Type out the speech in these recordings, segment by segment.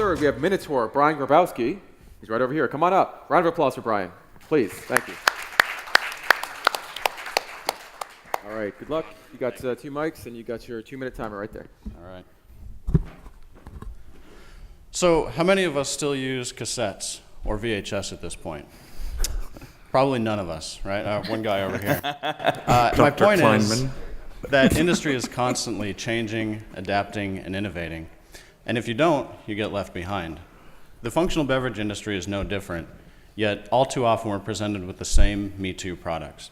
third, we have MinoTOR, Brian Grabowski. He's right over here. Come on up. Round of applause for Brian, please. Thank you. All right, good luck. You got 2 mics, and you got your 2-minute timer right there. All right. So how many of us still use cassettes or VHS at this point? Probably none of us, right? One guy over here. My point is that industry is constantly changing, adapting, and innovating. And if you don't, you get left behind. The functional beverage industry is no different, yet all too often we're presented with the same Me Too products.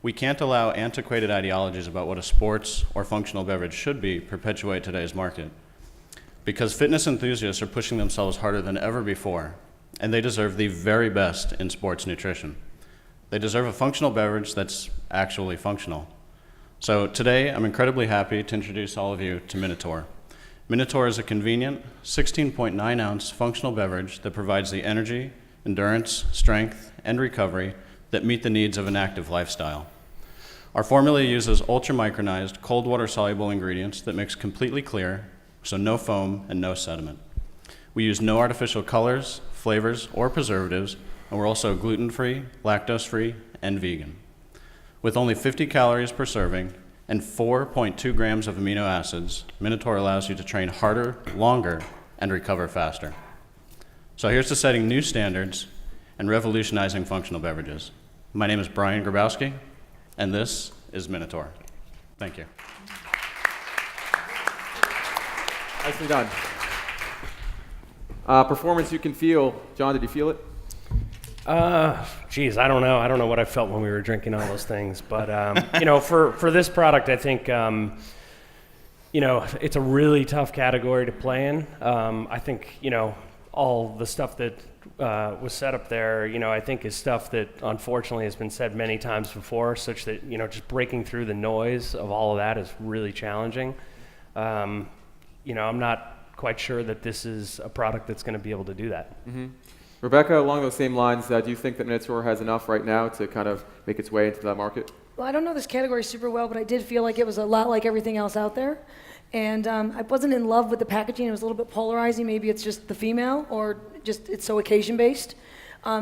We can't allow antiquated ideologies about what a sports or functional beverage should be perpetuate today's market. Because fitness enthusiasts are pushing themselves harder than ever before, and they deserve the very best in sports nutrition. They deserve a functional beverage that's actually functional. So today, I'm incredibly happy to introduce all of you to MinoTOR. MinoTOR is a convenient 16.9-ounce functional beverage that provides the energy, endurance, strength, and recovery that meet the needs of an active lifestyle. Our formula uses ultra-micronized, cold water-soluble ingredients that mix completely clear, so no foam and no sediment. We use no artificial colors, flavors, or preservatives, and we're also gluten-free, lactose-free, and vegan. With only 50 calories per serving and 4.2 grams of amino acids, MinoTOR allows you to train harder, longer, and recover faster. So here's to setting new standards and revolutionizing functional beverages. My name is Brian Grabowski, and this is MinoTOR. Thank you. Nicely done. Performance you can feel. John, did you feel it? Geez, I don't know. I don't know what I felt when we were drinking all those things. But, for this product, I think, it's a really tough category to play in. I think, all the stuff that was set up there, I think is stuff that unfortunately has been said many times before, such that, just breaking through the noise of all of that is really challenging. I'm not quite sure that this is a product that's going to be able to do that. Mm-hmm. Rebecca, along those same lines, do you think that MinoTOR has enough right now to kind of make its way into that market? Well, I don't know this category super well, but I did feel like it was a lot like everything else out there. And I wasn't in love with the packaging. It was a little bit polarizing. Maybe it's just the female, or just it's so occasion-based.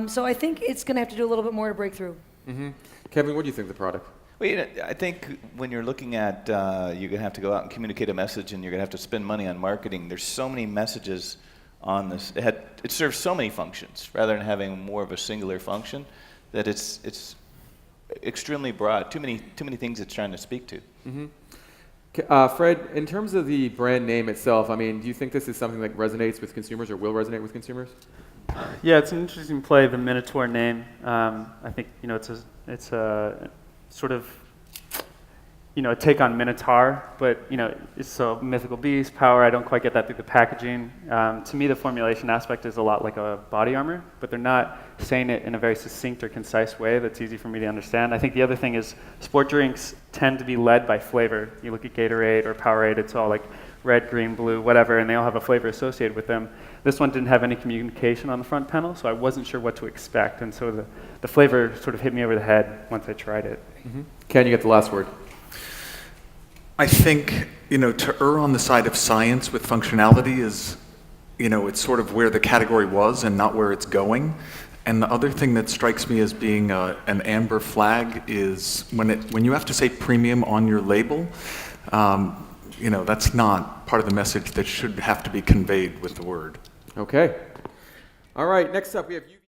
So I think it's going to have to do a little bit more to break through. Mm-hmm. Kevin, what do you think of the product? Well, I think when you're looking at, you're going to have to go out and communicate a message, and you're going to have to spend money on marketing. There's so many messages on this. It serves so many functions, rather than having more of a singular function, that it's extremely broad. Too many things it's trying to speak to. Mm-hmm. Fred, in terms of the brand name itself, do you think this is something that resonates with consumers or will resonate with consumers? Yeah, it's an interesting play, the MinoTOR name. I think it's a sort of a take on Minotaur, but it's so mythical beast, power. I don't quite get that through the packaging. To me, the formulation aspect is a lot like a body armor, but they're not saying it in a very succinct or concise way that's easy for me to understand. I think the other thing is sport drinks tend to be led by flavor. You look at Gatorade or Powerade, it's all like red, green, blue, whatever, and they all have a flavor associated with them. This one didn't have any communication on the front panel, so I wasn't sure what to expect, and so the flavor sort of hit me over the head once I tried it. Mm-hmm. Ken, you get the last word. I think, to err on the side of science with functionality is, it's sort of where the category was and not where it's going. And the other thing that strikes me as being an amber flag is when you have to say premium on your label, that's not part of the message that should have to be conveyed with the word. Okay. All right, next up we have you.